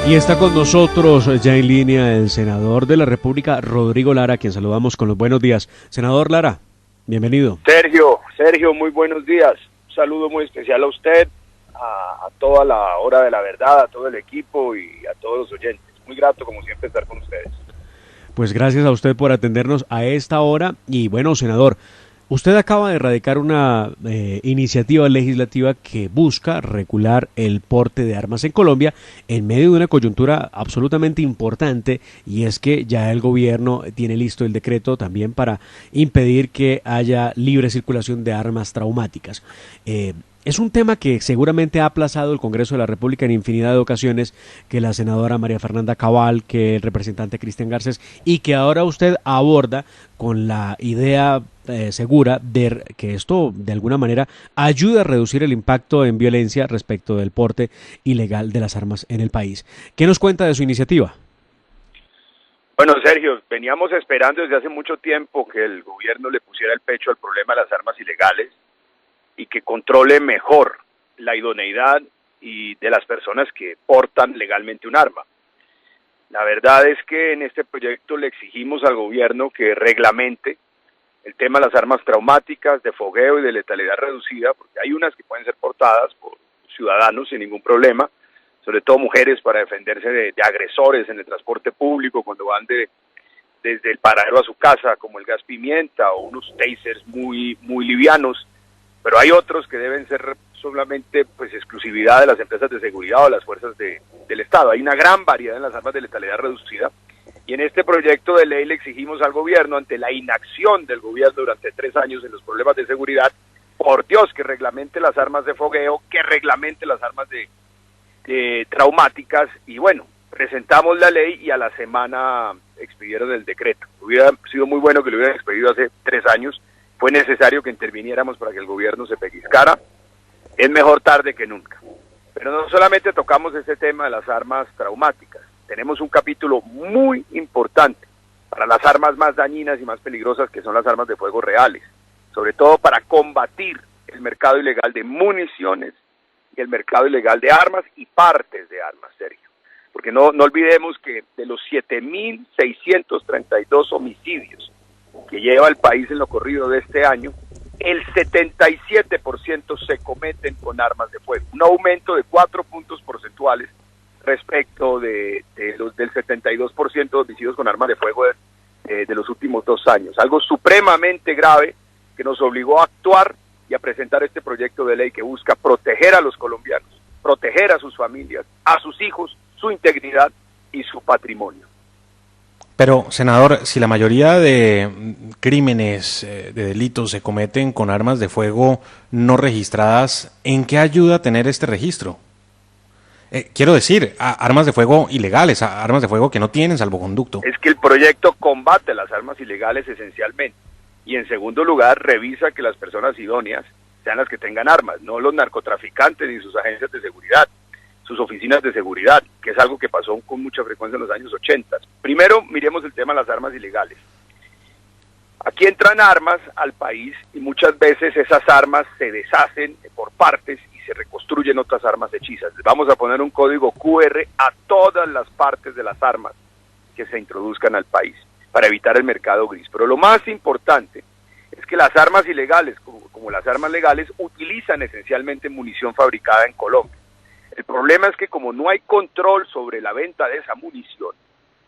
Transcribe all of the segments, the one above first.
Y está con nosotros ya en línea el senador de la República, Rodrigo Lara, a quien saludamos con los buenos días. Senador Lara, bienvenido. Sergio, muy buenos días. Un saludo muy especial a usted, a toda la hora de la verdad, a todo el equipo y a todos los oyentes. Muy grato, como siempre, estar con ustedes. Pues gracias a usted por atendernos a esta hora. Y bueno, senador, usted acaba de erradicar una iniciativa legislativa que busca regular el porte de armas en Colombia en medio de una coyuntura absolutamente importante, y es que ya el gobierno tiene listo el decreto también para impedir que haya libre circulación de armas traumáticas. Es un tema que seguramente ha aplazado el Congreso de la República en infinidad de ocasiones, que la senadora María Fernanda Cabal, que el representante Cristian Garcés, y que ahora usted aborda con la idea segura de que esto de alguna manera ayuda a reducir el impacto en violencia respecto del porte ilegal de las armas en el país. ¿Qué nos cuenta de su iniciativa? Bueno, Sergio, veníamos esperando desde hace mucho tiempo que el gobierno le pusiera el pecho al problema de las armas ilegales y que controle mejor la idoneidad y de las personas que portan legalmente un arma. La verdad es que en este proyecto le exigimos al gobierno que reglamente el tema de las armas traumáticas, de fogueo y de letalidad reducida, porque hay unas que pueden ser portadas por ciudadanos sin ningún problema, sobre todo mujeres para defenderse de agresores en el transporte público cuando van desde el paradero a su casa, como el gas pimienta o unos tasers muy livianos. Pero hay otros que deben ser solamente exclusividad de las empresas de seguridad o las fuerzas del Estado. Hay una gran variedad en las armas de letalidad reducida, y en este proyecto de ley le exigimos al gobierno, ante la inacción del gobierno durante 3 años en los problemas de seguridad, por Dios, que reglamente las armas de fogueo, que reglamente las armas de traumáticas. Y bueno, presentamos la ley y a la semana expidieron el decreto. Hubiera sido muy bueno que lo hubieran expedido hace 3 años. Fue necesario que interviniéramos para que el gobierno se pellizcara. Es mejor tarde que nunca. Pero no solamente tocamos ese tema de las armas traumáticas. Tenemos un capítulo muy importante para las armas más dañinas y más peligrosas, que son las armas de fuego reales. Sobre todo para combatir el mercado ilegal de municiones y el mercado ilegal de armas y partes de armas, Sergio. Porque no olvidemos que de los 7.632 homicidios que lleva el país en lo corrido de este año, el 77% se cometen con armas de fuego, un aumento de 4 puntos porcentuales respecto del 72% de homicidios con armas de fuego de los últimos 2 años. Algo supremamente grave que nos obligó a actuar y a presentar este proyecto de ley que busca proteger a los colombianos, proteger a sus familias, a sus hijos, su integridad y su patrimonio. Pero, senador, si la mayoría de crímenes, de delitos se cometen con armas de fuego no registradas, ¿en qué ayuda tener este registro? Quiero decir, armas de fuego ilegales, armas de fuego que no tienen salvoconducto. Es que el proyecto combate las armas ilegales esencialmente, y en segundo lugar revisa que las personas idóneas sean las que tengan armas, no los narcotraficantes ni sus agencias de seguridad, sus oficinas de seguridad, que es algo que pasó con mucha frecuencia en los años 80. Primero, miremos el tema de las armas ilegales. Aquí entran armas al país y muchas veces esas armas se deshacen por partes y se reconstruyen otras armas hechizas. Vamos a poner un código QR a todas las partes de las armas que se introduzcan al país para evitar el mercado gris. Pero lo más importante es que las armas ilegales, como las armas legales, utilizan esencialmente munición fabricada en Colombia. El problema es que como no hay control sobre la venta de esa munición,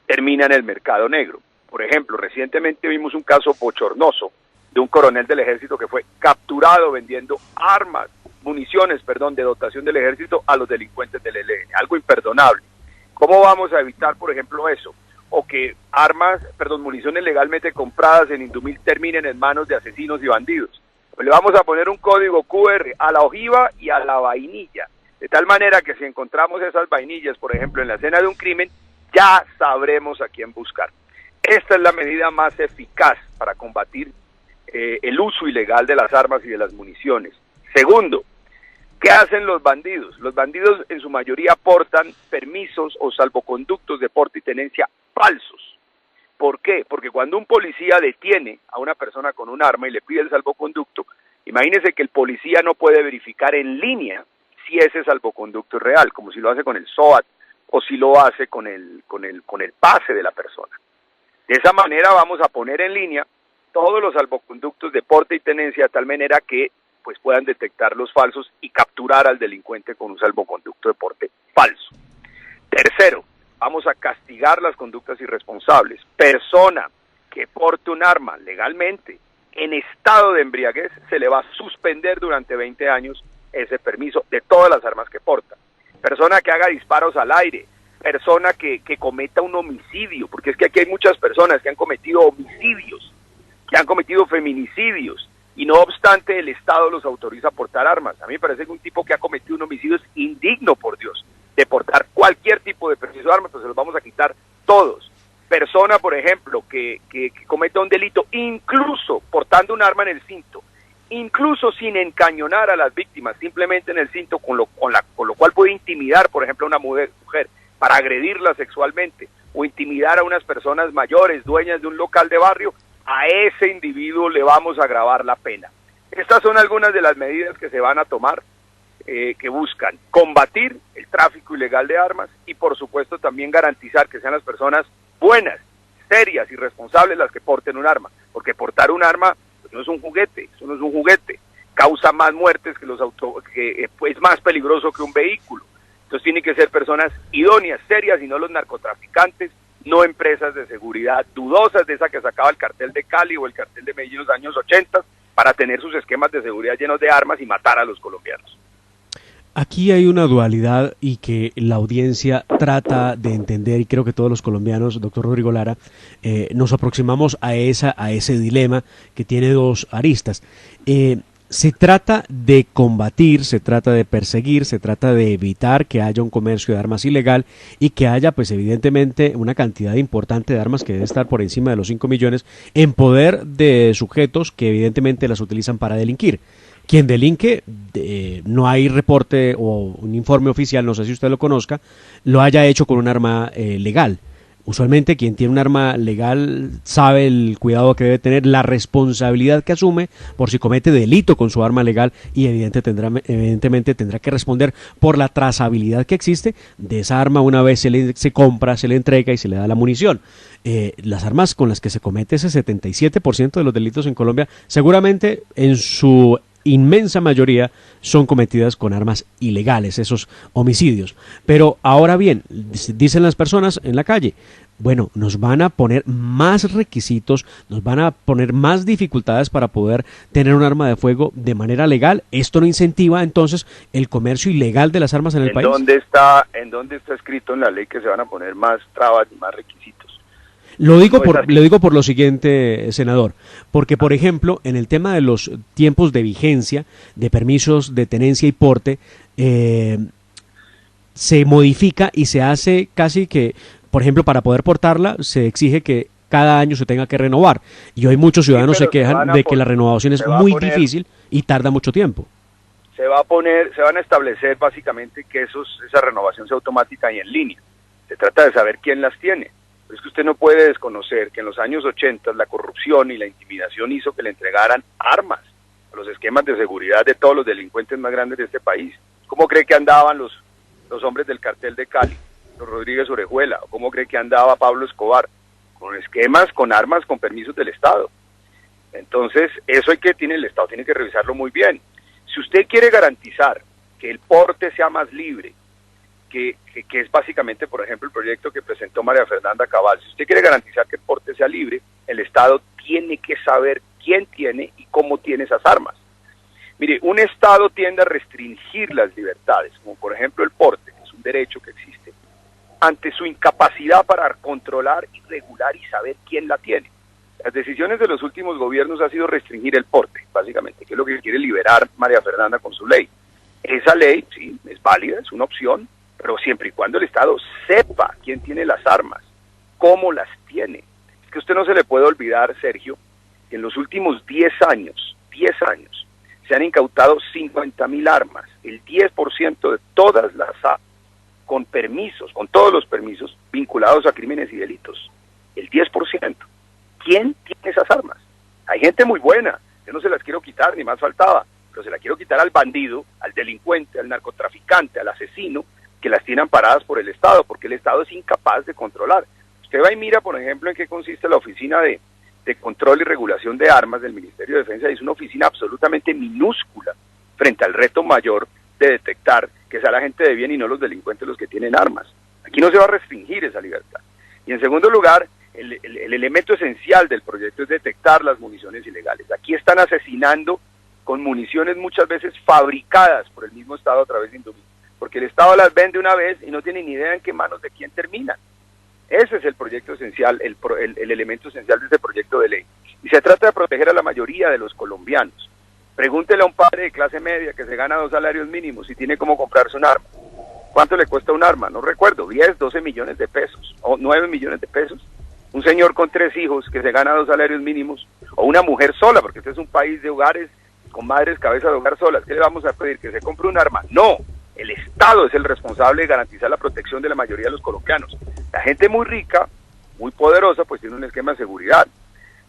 termina en el mercado negro. Por ejemplo, recientemente vimos un caso bochornoso de un coronel del ejército que fue capturado vendiendo municiones de dotación del ejército a los delincuentes del ELN, algo imperdonable. ¿Cómo vamos a evitar, por ejemplo, eso? O que municiones legalmente compradas en Indumil terminen en manos de asesinos y bandidos. Pues le vamos a poner un código QR a la ojiva y a la vainilla, de tal manera que si encontramos esas vainillas, por ejemplo, en la escena de un crimen, ya sabremos a quién buscar. Esta es la medida más eficaz para combatir el uso ilegal de las armas y de las municiones. Segundo, ¿qué hacen los bandidos? Los bandidos en su mayoría portan permisos o salvoconductos de porte y tenencia falsos. ¿Por qué? Porque cuando un policía detiene a una persona con un arma y le pide el salvoconducto, imagínese que el policía no puede verificar en línea si ese salvoconducto es real, como si lo hace con el SOAT o si lo hace con el pase de la persona. De esa manera vamos a poner en línea todos los salvoconductos de porte y tenencia de tal manera que pues puedan detectar los falsos y capturar al delincuente con un salvoconducto de porte falso. Tercero, vamos a castigar las conductas irresponsables. Persona que porte un arma legalmente en estado de embriaguez, se le va a suspender durante 20 años ese permiso de todas las armas que porta. Persona que haga disparos al aire, persona que cometa un homicidio, porque es que aquí hay muchas personas que han cometido homicidios, que han cometido feminicidios, y no obstante el Estado los autoriza a portar armas. A mí me parece que un tipo que ha cometido un homicidio es indigno, por Dios, de portar cualquier tipo de permiso de armas, pues se los vamos a quitar todos. Persona, por ejemplo, que cometa un delito, incluso portando un arma en el cinto, incluso sin encañonar a las víctimas, simplemente en el cinto, con lo cual puede intimidar, por ejemplo, a una mujer para agredirla sexualmente, o intimidar a unas personas mayores, dueñas de un local de barrio, a ese individuo le vamos a agravar la pena. Estas son algunas de las medidas que se van a tomar, que buscan combatir el tráfico ilegal de armas y, por supuesto, también garantizar que sean las personas buenas, serias y responsables las que porten un arma, porque portar un arma pues no es un juguete, eso no es un juguete, causa más muertes que es más peligroso que un vehículo. Entonces tienen que ser personas idóneas, serias, y no los narcotraficantes, no empresas de seguridad dudosas, de esa que sacaba el cartel de Cali o el cartel de Medellín en los años 80, para tener sus esquemas de seguridad llenos de armas y matar a los colombianos. Aquí hay una dualidad y que la audiencia trata de entender, y creo que todos los colombianos, doctor Rodrigo Lara, nos aproximamos a ese dilema que tiene dos aristas. Se trata de combatir, se trata de perseguir, se trata de evitar que haya un comercio de armas ilegal y que haya, pues evidentemente, una cantidad importante de armas que debe estar por encima de los 5 millones en poder de sujetos que evidentemente las utilizan para delinquir. Quien delinque, no hay reporte o un informe oficial, no sé si usted lo conozca, lo haya hecho con un arma legal. Usualmente quien tiene un arma legal sabe el cuidado que debe tener, la responsabilidad que asume por si comete delito con su arma legal, y evidentemente tendrá que responder por la trazabilidad que existe de esa arma una vez se compra, se le entrega y se le da la munición. Las armas con las que se comete ese 77% de los delitos en Colombia, seguramente en su inmensa mayoría son cometidas con armas ilegales, esos homicidios. Pero ahora bien, dicen las personas en la calle, bueno, nos van a poner más requisitos, nos van a poner más dificultades para poder tener un arma de fuego de manera legal. ¿Esto no incentiva entonces el comercio ilegal de las armas en el país? ¿En dónde está escrito en la ley que se van a poner más trabas y más requisitos? Lo digo por lo siguiente, senador, porque por ejemplo, en el tema de los tiempos de vigencia de permisos de tenencia y porte, se modifica y se hace casi que, por ejemplo, para poder portarla, se exige que cada año se tenga que renovar. Y hoy muchos ciudadanos se quejan de que la renovación es muy difícil y tarda mucho tiempo. Se van a establecer básicamente que esa renovación sea automática y en línea. Se trata de saber quién las tiene. Pero es que usted no puede desconocer que en los años 80 la corrupción y la intimidación hizo que le entregaran armas a los esquemas de seguridad de todos los delincuentes más grandes de este país. ¿Cómo cree que andaban los hombres del cartel de Cali, los Rodríguez Orejuela? ¿O cómo cree que andaba Pablo Escobar? Con esquemas, con armas, con permisos del Estado. Entonces, eso el Estado tiene que revisarlo muy bien. Si usted quiere garantizar que el porte sea más libre, que es básicamente, por ejemplo, el proyecto que presentó María Fernanda Cabal. Si usted quiere garantizar que el porte sea libre, el Estado tiene que saber quién tiene y cómo tiene esas armas. Mire, un Estado tiende a restringir las libertades, como por ejemplo el porte, que es un derecho que existe, ante su incapacidad para controlar y regular y saber quién la tiene. Las decisiones de los últimos gobiernos ha sido restringir el porte, básicamente, que es lo que quiere liberar María Fernanda con su ley. Esa ley, sí, es válida, es una opción, pero siempre y cuando el Estado sepa quién tiene las armas, cómo las tiene. Es que a usted no se le puede olvidar, Sergio, que en los últimos 10 años, se han incautado 50.000 armas, el 10% de todas las armas, con todos los permisos vinculados a crímenes y delitos, el 10%. ¿Quién tiene esas armas? Hay gente muy buena, yo no se las quiero quitar, ni más faltaba, pero se la quiero quitar al bandido, al delincuente, al narcotraficante, al asesino, que las tienen paradas por el Estado, porque el Estado es incapaz de controlar. Usted va y mira, por ejemplo, en qué consiste la Oficina de Control y Regulación de Armas del Ministerio de Defensa, y es una oficina absolutamente minúscula frente al reto mayor de detectar que sea la gente de bien y no los delincuentes los que tienen armas. Aquí no se va a restringir esa libertad. Y en segundo lugar, el elemento esencial del proyecto es detectar las municiones ilegales. Aquí están asesinando con municiones muchas veces fabricadas por el mismo Estado a través de Indomitable, porque el Estado las vende una vez y no tiene ni idea en qué manos de quién terminan. Ese es el proyecto esencial, el elemento esencial de este proyecto de ley. Y se trata de proteger a la mayoría de los colombianos. Pregúntele a un padre de clase media que se gana 2 salarios mínimos y tiene cómo comprarse un arma. ¿Cuánto le cuesta un arma? No recuerdo, 10, 12 millones de pesos, o 9 millones de pesos. Un señor con 3 hijos que se gana 2 salarios mínimos, o una mujer sola, porque este es un país de hogares con madres cabeza de hogar solas. ¿Qué le vamos a pedir? ¿Que se compre un arma? No, el Estado es el responsable de garantizar la protección de la mayoría de los colombianos. La gente muy rica, muy poderosa, pues tiene un esquema de seguridad.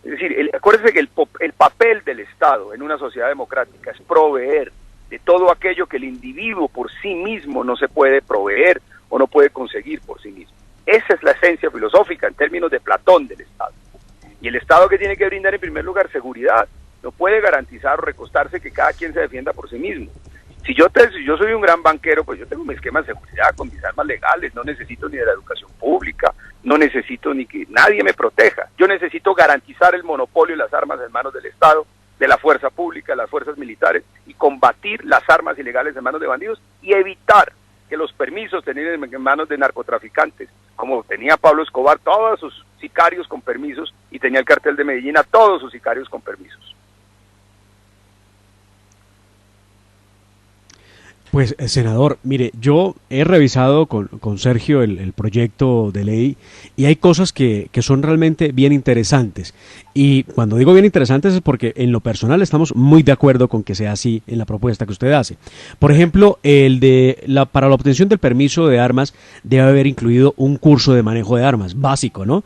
Es decir, acuérdense que el papel del Estado en una sociedad democrática es proveer de todo aquello que el individuo por sí mismo no se puede proveer o no puede conseguir por sí mismo. Esa es la esencia filosófica en términos de Platón del Estado. Y el Estado, que tiene que brindar en primer lugar seguridad, no puede garantizar o recostarse que cada quien se defienda por sí mismo. Si yo soy un gran banquero, pues yo tengo mi esquema de seguridad con mis armas legales, no necesito ni de la educación pública, no necesito ni que nadie me proteja. Yo necesito garantizar el monopolio de las armas en manos del Estado, de la fuerza pública, de las fuerzas militares, y combatir las armas ilegales en manos de bandidos y evitar que los permisos tenían en manos de narcotraficantes, como tenía Pablo Escobar, todos sus sicarios con permisos, y tenía el cartel de Medellín a todos sus sicarios con permisos. Pues, senador, mire, yo he revisado con Sergio el proyecto de ley y hay cosas que son realmente bien interesantes. Y cuando digo bien interesantes es porque en lo personal estamos muy de acuerdo con que sea así en la propuesta que usted hace. Por ejemplo, para la obtención del permiso de armas debe haber incluido un curso de manejo de armas básico, ¿no?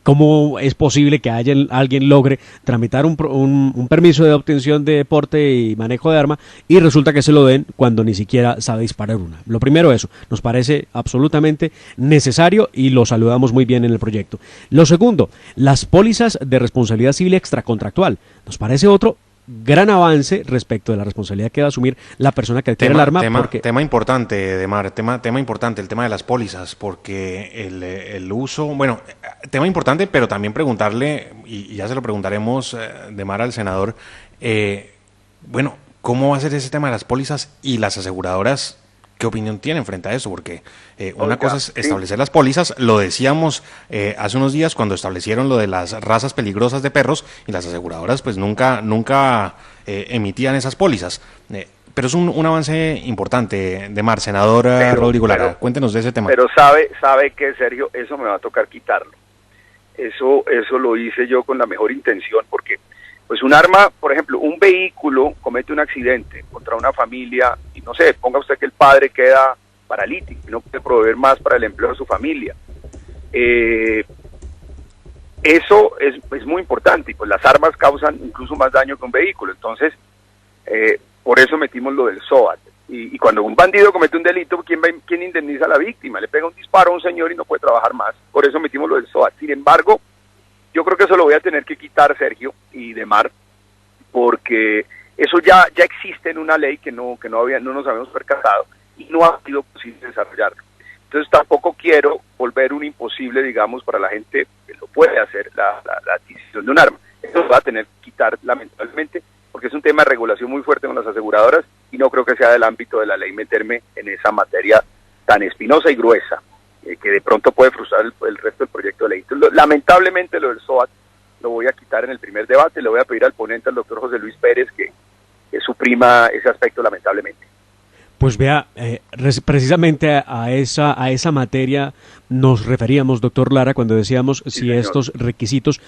¿Cómo es posible que alguien logre tramitar un permiso de obtención de porte y manejo de arma y resulta que se lo den cuando ni siquiera sabe disparar una? Lo primero, eso nos parece absolutamente necesario y lo saludamos muy bien en el proyecto. Lo segundo, las pólizas de responsabilidad civil extracontractual. Nos parece otro gran avance respecto de la responsabilidad que debe asumir la persona que adquiere el arma. Tema importante, Demar, tema importante, el tema de las pólizas, porque el uso, bueno, tema importante, pero también preguntarle, y ya se lo preguntaremos, Demar, al senador, bueno, ¿cómo va a ser ese tema de las pólizas y las aseguradoras? ¿Qué opinión tienen frente a eso? Porque una cosa es establecer las pólizas, lo decíamos hace unos días cuando establecieron lo de las razas peligrosas de perros, y las aseguradoras pues nunca emitían esas pólizas. Pero es un avance importante, Demar. Senador Rodrigo Lara, cuéntenos de ese tema. Pero sabe que, Sergio, eso me va a tocar quitarlo. Eso lo hice yo con la mejor intención, porque pues un arma, por ejemplo, un vehículo comete un accidente contra una familia y no sé, ponga usted que el padre queda paralítico y no puede proveer más para el empleo de su familia. Eso es muy importante, y pues las armas causan incluso más daño que un vehículo. Entonces, por eso metimos lo del SOAT. Y cuando un bandido comete un delito, ¿quién indemniza a la víctima? Le pega un disparo a un señor y no puede trabajar más. Por eso metimos lo del SOAT. Sin embargo, yo creo que eso lo voy a tener que quitar, Sergio y Demar, porque eso ya existe en una ley que no nos habíamos percatado y no ha sido posible desarrollarlo. Entonces tampoco quiero volver un imposible, digamos, para la gente que lo puede hacer, la adquisición de un arma. Eso lo va a tener que quitar, lamentablemente, porque es un tema de regulación muy fuerte con las aseguradoras y no creo que sea del ámbito de la ley meterme en esa materia tan espinosa y gruesa, que de pronto puede frustrar el resto del proyecto de ley. Entonces, lamentablemente lo del SOAT lo voy a quitar en el primer debate. Le voy a pedir al ponente, al doctor José Luis Pérez, que suprima ese aspecto, lamentablemente. Pues vea, precisamente a esa materia nos referíamos, doctor Lara, cuando decíamos sí, si señor, estos requisitos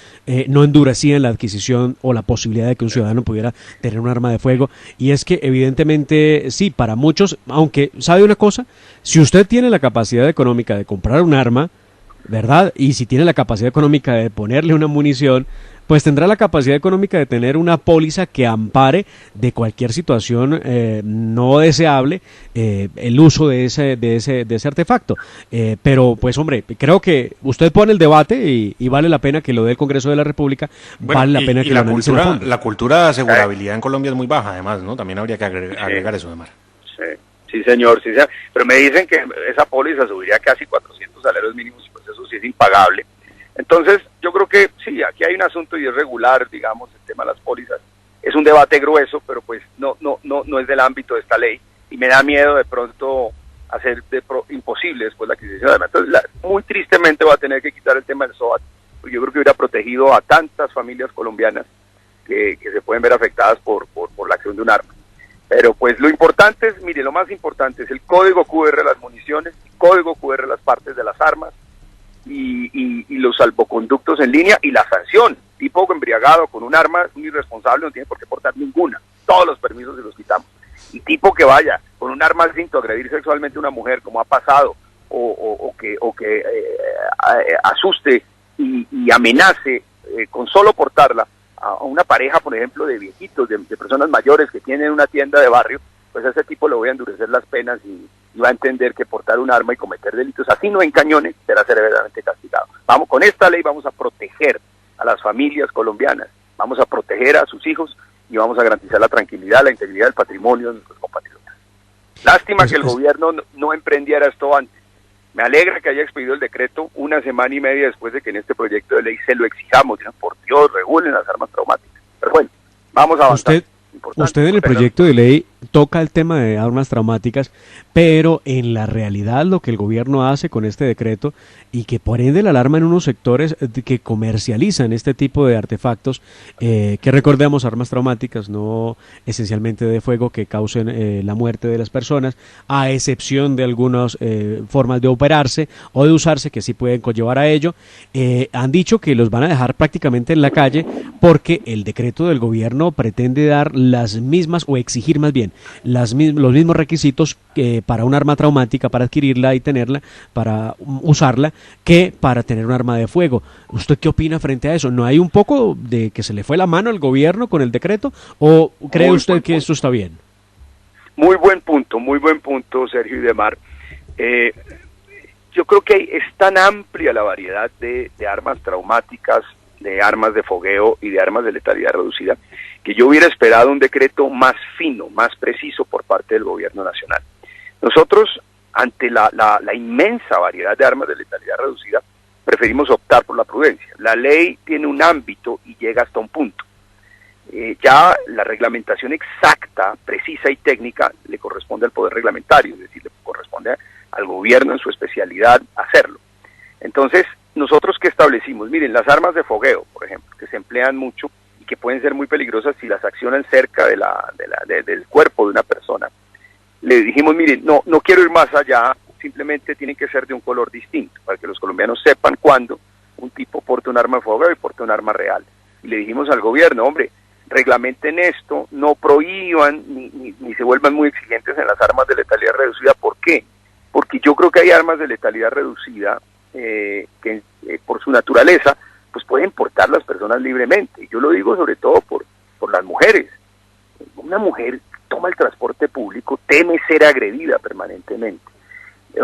no endurecían la adquisición o la posibilidad de que un ciudadano pudiera tener un arma de fuego. Y es que evidentemente sí, para muchos, aunque sabe una cosa, si usted tiene la capacidad económica de comprar un arma, ¿verdad? Y si tiene la capacidad económica de ponerle una munición, pues tendrá la capacidad económica de tener una póliza que ampare de cualquier situación no deseable el uso de ese artefacto. Pero, pues, hombre, creo que usted pone el debate y vale la pena que lo dé el Congreso de la República, bueno, vale la pena que lo analice a fondo. La cultura de asegurabilidad en Colombia es muy baja, además, ¿no? También habría que agregar eso, Demar. Sí, señor, sí, señor. Pero me dicen que esa póliza subiría casi 400 salarios mínimos y pues eso sí es impagable. Entonces, yo creo que sí, aquí hay un asunto y es regular, digamos, el tema de las pólizas. Es un debate grueso, pero pues no es del ámbito de esta ley y me da miedo de pronto hacer imposible después la adquisición. Entonces, muy tristemente va a tener que quitar el tema del SOAT, porque yo creo que hubiera protegido a tantas familias colombianas que se pueden ver afectadas por la acción de un arma. Pero pues lo importante es, mire, lo más importante es el código QR de las municiones, el código QR de las partes de las armas y los salvoconductos en línea y la sanción. Tipo embriagado con un arma, un irresponsable no tiene por qué portar ninguna. Todos los permisos se los quitamos. Y tipo que vaya con un arma al cinto a agredir sexualmente a una mujer, como ha pasado, o que asuste y amenace con solo portarla a una pareja, por ejemplo, de viejitos, de personas mayores que tienen una tienda de barrio, pues a ese tipo le voy a endurecer las penas y va a entender que portar un arma y cometer delitos, así no encañone, será severamente castigado. Vamos, con esta ley vamos a proteger a las familias colombianas, vamos a proteger a sus hijos y vamos a garantizar la tranquilidad, la integridad del patrimonio de nuestros compatriotas. Lástima que el gobierno no emprendiera esto antes. Me alegra que haya expedido el decreto una semana y media después de que en este proyecto de ley se lo exijamos. Digan, por Dios, regulen las armas traumáticas. Pero bueno, vamos a avanzar. Usted en el proyecto de ley toca el tema de armas traumáticas, pero en la realidad lo que el gobierno hace con este decreto y que por ende la alarma en unos sectores que comercializan este tipo de artefactos, que recordemos armas traumáticas, no esencialmente de fuego que causen la muerte de las personas, a excepción de algunas formas de operarse o de usarse que sí pueden conllevar a ello, han dicho que los van a dejar prácticamente en la calle porque el decreto del gobierno pretende dar las mismas o exigir más bien los mismos requisitos para un arma traumática, para adquirirla y tenerla, para usarla, que para tener un arma de fuego. ¿Usted qué opina frente a eso? ¿No hay un poco de que se le fue la mano al gobierno con el decreto o cree usted que esto está bien? Muy buen punto, Sergio y Demar. Yo creo que es tan amplia la variedad de armas traumáticas, de armas de fogueo y de armas de letalidad reducida, que yo hubiera esperado un decreto más fino, más preciso por parte del gobierno nacional. Nosotros, ante la inmensa variedad de armas de letalidad reducida, preferimos optar por la prudencia. La ley tiene un ámbito y llega hasta un punto. Ya la reglamentación exacta, precisa y técnica le corresponde al poder reglamentario, es decir, le corresponde al gobierno en su especialidad hacerlo. Entonces, nosotros ¿qué establecimos? Miren, las armas de fogueo, por ejemplo, que se emplean mucho y que pueden ser muy peligrosas si las accionan cerca del cuerpo de una persona. Le dijimos, miren, no quiero ir más allá, simplemente tienen que ser de un color distinto, para que los colombianos sepan cuándo un tipo porta un arma de fogueo y porta un arma real. Y le dijimos al gobierno, hombre, reglamenten esto, no prohíban ni se vuelvan muy exigentes en las armas de letalidad reducida. ¿Por qué? Porque yo creo que hay armas de letalidad reducida que por su naturaleza pues pueden portar las personas libremente. Y yo lo digo sobre todo por las mujeres. Una mujer toma el transporte público, teme ser agredida permanentemente,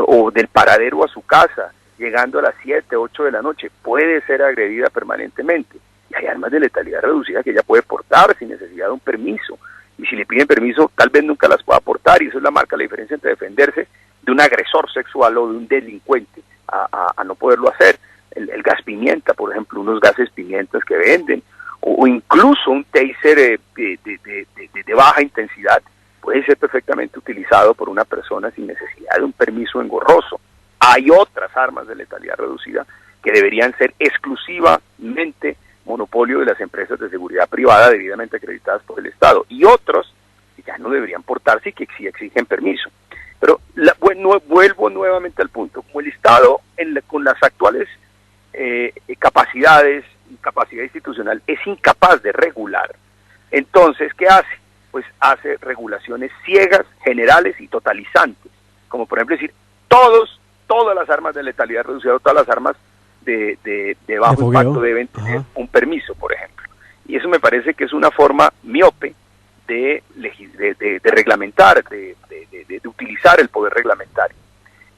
o del paradero a su casa, llegando a las 7, 8 de la noche, puede ser agredida permanentemente. Y hay armas de letalidad reducida que ella puede portar sin necesidad de un permiso. Y si le piden permiso, tal vez nunca las pueda portar, y eso es la diferencia entre defenderse de un agresor sexual o de un delincuente a no poderlo hacer. El gas pimienta, por ejemplo, unos gases pimientas que venden, o incluso un taser de baja intensidad, puede ser perfectamente utilizado por una persona sin necesidad de un permiso engorroso. Hay otras armas de letalidad reducida que deberían ser exclusivamente monopolio de las empresas de seguridad privada debidamente acreditadas por el Estado, y otros que ya no deberían portarse y que sí exigen permiso. Pero vuelvo nuevamente al punto, como el Estado con las actuales capacidad institucional es incapaz de regular, entonces ¿qué hace? Pues hace regulaciones ciegas, generales y totalizantes, como por ejemplo decir todas las armas de letalidad reducida, todas las armas de bajo fogueo. impacto deben tener Ajá. un permiso, por ejemplo. Y eso me parece que es una forma miope de reglamentar, de utilizar el poder reglamentario.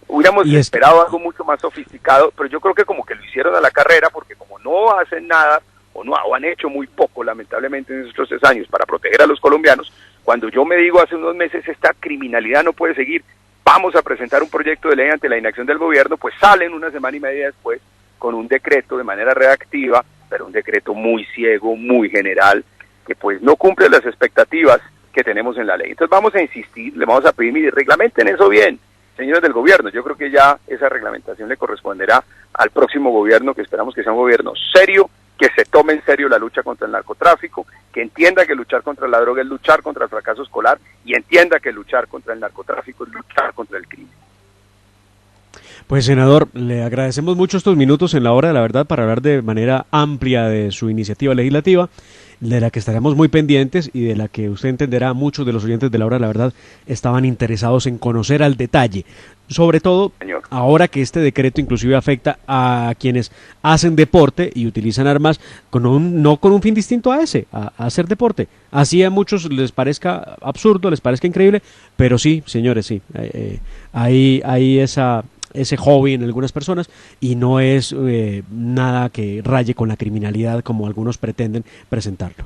Hubiéramos esperado algo mucho más sofisticado, pero yo creo que como que lo hicieron a la carrera, porque como no hacen nada, o han hecho muy poco, lamentablemente, en estos 3 años para proteger a los colombianos, cuando yo me digo hace unos meses, esta criminalidad no puede seguir, vamos a presentar un proyecto de ley ante la inacción del gobierno, pues salen una semana y media después con un decreto de manera reactiva, pero un decreto muy ciego, muy general, que pues no cumple las expectativas que tenemos en la ley. Entonces vamos a insistir, le vamos a pedir, mire, reglamenten eso bien, señores del gobierno. Yo creo que ya esa reglamentación le corresponderá al próximo gobierno, que esperamos que sea un gobierno serio, que se tome en serio la lucha contra el narcotráfico, que entienda que luchar contra la droga es luchar contra el fracaso escolar y entienda que luchar contra el narcotráfico es luchar contra el crimen. Pues senador, le agradecemos mucho estos minutos en la hora de la verdad para hablar de manera amplia de su iniciativa legislativa, de la que estaremos muy pendientes y de la que usted entenderá muchos de los oyentes de la hora de la verdad estaban interesados en conocer al detalle. Sobre todo, Señor, ahora que este decreto inclusive afecta a quienes hacen deporte y utilizan armas no con un fin distinto a ese, a hacer deporte. Así a muchos les parezca absurdo, les parezca increíble, pero sí, señores, sí, hay ese hobby en algunas personas y no es nada que raye con la criminalidad como algunos pretenden presentarlo.